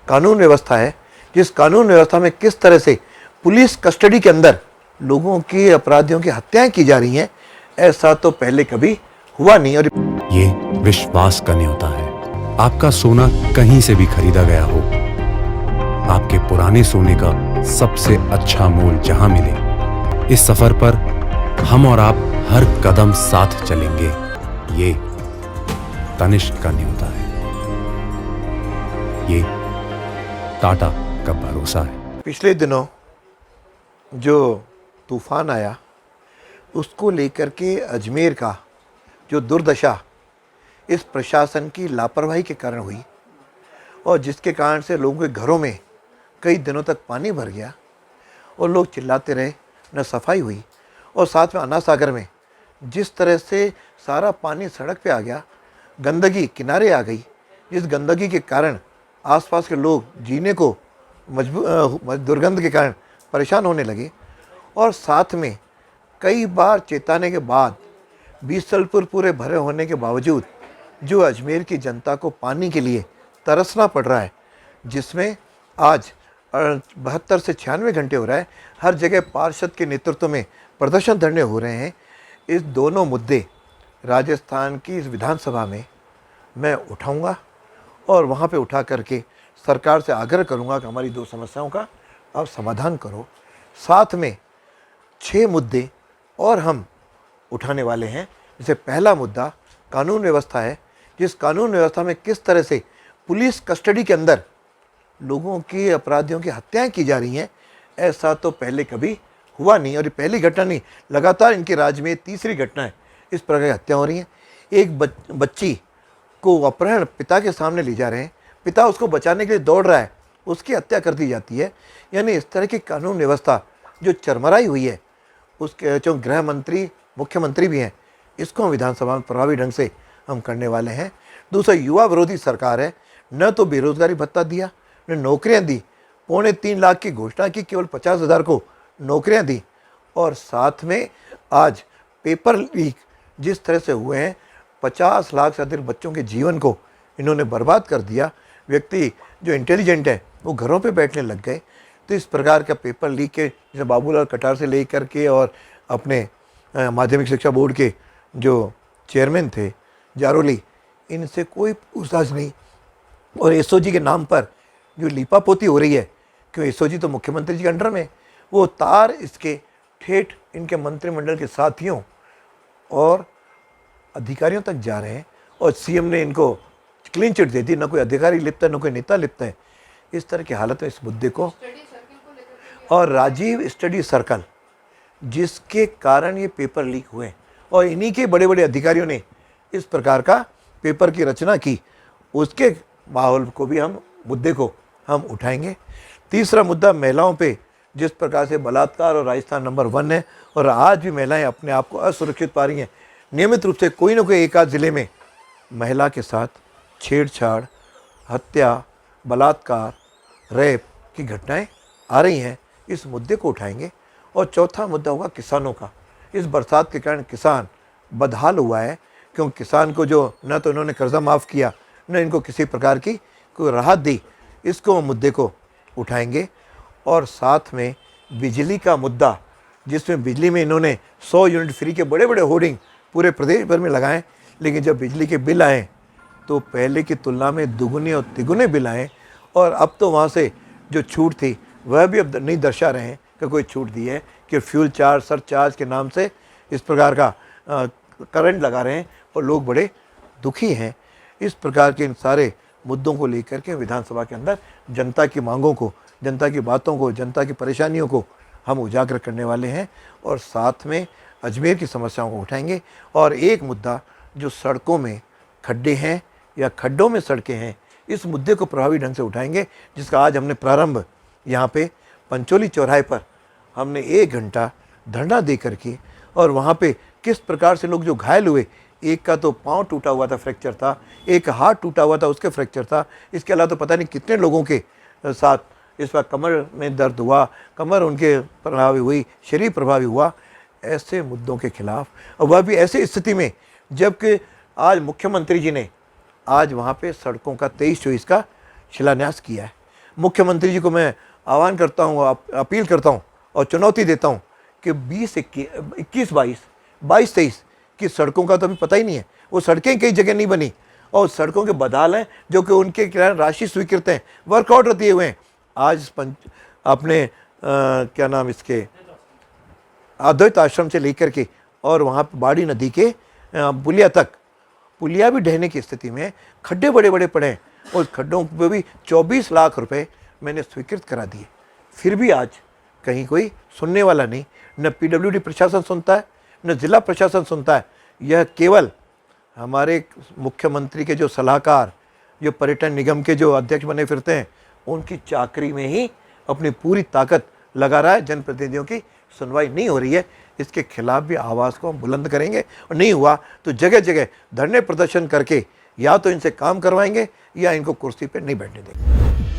कानून व्यवस्था है, जिस कानून व्यवस्था में किस तरह से पुलिस कस्टडी के अंदर लोगों की, अपराधियों की हत्याएं की जा रही हैं, ऐसा तो पहले कभी हुआ नहीं। और ये विश्वास का न्योता है। आपका सोना कहीं से भी खरीदा गया हो, आपके पुराने सोने का सबसे अच्छा मोल जहां मिले, इस सफर पर हम और आप हर कदम साथ चलेंगे। ये तनिष्क का न्योता है, ये टाटा का भरोसा है। पिछले दिनों जो तूफान आया, उसको लेकर के अजमेर का जो दुर्दशा इस प्रशासन की लापरवाही के कारण हुई, और जिसके कारण से लोगों के घरों में कई दिनों तक पानी भर गया और लोग चिल्लाते रहे, न सफाई हुई, और साथ में अन्ना सागर में जिस तरह से सारा पानी सड़क पे आ गया, गंदगी किनारे आ गई, जिस गंदगी के कारण आसपास के लोग जीने को दुर्गंध के कारण परेशान होने लगे। और साथ में कई बार चेताने के बाद बीसलपुर पूरे भरे होने के बावजूद जो अजमेर की जनता को पानी के लिए तरसना पड़ रहा है, जिसमें आज 72 से 96 घंटे हो रहा है, हर जगह पार्षद के नेतृत्व में प्रदर्शन धरने हो रहे हैं। इस दोनों मुद्दे राजस्थान की इस विधानसभा में मैं उठाऊंगा और वहाँ पे उठा करके सरकार से आग्रह करूंगा कि हमारी दो समस्याओं का आप समाधान करो। साथ में 6 मुद्दे और हम उठाने वाले हैं। जैसे पहला मुद्दा कानून व्यवस्था है, जिस कानून व्यवस्था में किस तरह से पुलिस कस्टडी के अंदर लोगों की, अपराधियों की हत्याएं की जा रही हैं, ऐसा तो पहले कभी हुआ नहीं। और ये पहली घटना नहीं, लगातार इनके राज्य में तीसरी घटना है इस प्रकार की हत्या हो रही हैं। एक बच्ची को अपहरण पिता के सामने ले जा रहे हैं, पिता उसको बचाने के लिए दौड़ रहा है, उसकी हत्या कर दी जाती है। यानी इस तरह की कानून व्यवस्था जो चरमराई हुई है, उसके जो गृह मंत्री, मुख्यमंत्री भी हैं, इसको हम विधानसभा में प्रभावी ढंग से हम करने वाले हैं। दूसरा, युवा विरोधी सरकार है, न तो बेरोजगारी भत्ता दिया, न नौकरियां दी, 3.25 लाख की घोषणा की, केवल 50,000 को नौकरियां दी। और साथ में आज पेपर लीक जिस तरह से हुए हैं, 50 लाख से अधिक बच्चों के जीवन को इन्होंने बर्बाद कर दिया। व्यक्ति जो इंटेलिजेंट है वो घरों पे बैठने लग गए। तो इस प्रकार का पेपर लीक के, जैसे बाबूलाल कटार से लेकर के और अपने माध्यमिक शिक्षा बोर्ड के जो चेयरमैन थे जारोली, इनसे कोई पूछताछ नहीं। और एसओजी के नाम पर जो लीपापोती हो रही है, क्यों एसओजी तो मुख्यमंत्री जी के अंडर में, वो तार इसके ठेठ इनके मंत्रिमंडल के साथियों और अधिकारियों तक जा रहे हैं। और सीएम ने इनको क्लीन चिट दे दी, ना कोई अधिकारी लिप्त है, ना कोई नेता लिप्त है। इस तरह की हालत में इस मुद्दे को, और राजीव स्टडी सर्कल जिसके कारण ये पेपर लीक हुए, और इन्हीं के बड़े बड़े अधिकारियों ने इस प्रकार का पेपर की रचना की, उसके माहौल को भी हम मुद्दे को हम उठाएंगे। तीसरा मुद्दा महिलाओं पे जिस प्रकार से बलात्कार, और राजस्थान नंबर 1 है, और आज भी महिलाएं अपने आप को असुरक्षित पा रही हैं। नियमित रूप से कोई ना कोई एक आध जिले में महिला के साथ छेड़छाड़, हत्या, बलात्कार, रेप की घटनाएं आ रही हैं। इस मुद्दे को उठाएंगे। और चौथा मुद्दा होगा किसानों का। इस बरसात के कारण किसान बदहाल हुआ है, क्योंकि किसान को जो न तो इन्होंने कर्जा माफ़ किया, न इनको किसी प्रकार की कोई राहत दी। इसको मुद्दे को उठाएंगे। और साथ में बिजली का मुद्दा, जिसमें बिजली में इन्होंने 100 यूनिट फ्री के बड़े बड़े होर्डिंग पूरे प्रदेश भर में लगाएं, लेकिन जब बिजली के बिल आए तो पहले की तुलना में दुगुने और तिगुने बिल आए। और अब तो वहाँ से जो छूट थी वह भी अब नहीं दर्शा रहे हैं कि कोई छूट दी है, कि फ्यूल चार्ज, सरचार्ज के नाम से इस प्रकार का करंट लगा रहे हैं, और लोग बड़े दुखी हैं। इस प्रकार के इन सारे मुद्दों को लेकर के विधानसभा के अंदर जनता की मांगों को, जनता की बातों को, जनता की परेशानियों को हम उजागर करने वाले हैं। और साथ में अजमेर की समस्याओं को उठाएंगे। और एक मुद्दा जो सड़कों में खड्डे हैं या खड्डों में सड़कें हैं, इस मुद्दे को प्रभावी ढंग से उठाएंगे, जिसका आज हमने प्रारंभ यहाँ पे पंचोली चौराहे पर हमने 1 घंटा धरना दे करके, और वहाँ पे किस प्रकार से लोग जो घायल हुए, एक का तो पाँव टूटा हुआ था, फ्रैक्चर था, एक हाथ टूटा हुआ था, उसके फ्रैक्चर था, इसके अलावा तो पता नहीं कितने लोगों के साथ इस बार कमर में दर्द हुआ, कमर उनके प्रभावी हुई, शरीर प्रभावी हुआ। ऐसे मुद्दों के खिलाफ, और वह भी ऐसी स्थिति में जबकि आज मुख्यमंत्री जी ने आज वहाँ पे सड़कों का 23-24 का शिलान्यास किया है। मुख्यमंत्री जी को मैं आह्वान करता हूँ, अपील करता हूँ और चुनौती देता हूँ कि 22-23 की सड़कों का तो अभी पता ही नहीं है। वो सड़कें कई जगह नहीं बनी और सड़कों के बदहाल हैं जो कि उनके राशि स्वीकृत हैं, वर्कआउट दिए हुए हैं। आज अपने क्या नाम इसके अद्वैत आश्रम से लेकर के और वहाँ पे बाड़ी नदी के पुलिया तक, पुलिया भी ढहने की स्थिति में, खड्डे बड़े बड़े पड़े हैं। उस खड्डों पे भी 24 लाख रुपए मैंने स्वीकृत करा दिए। फिर भी आज कहीं कोई सुनने वाला नहीं, न पीडब्ल्यूडी प्रशासन सुनता है, न जिला प्रशासन सुनता है। यह केवल हमारे मुख्यमंत्री के जो सलाहकार, जो पर्यटन निगम के जो अध्यक्ष बने फिरते हैं, उनकी चाकरी में ही अपनी पूरी ताकत लगा रहा है। जनप्रतिनिधियों की सुनवाई नहीं हो रही है। इसके खिलाफ भी आवाज़ को हम बुलंद करेंगे और नहीं हुआ तो जगह जगह धरने प्रदर्शन करके या तो इनसे काम करवाएंगे या इनको कुर्सी पर नहीं बैठने देंगे।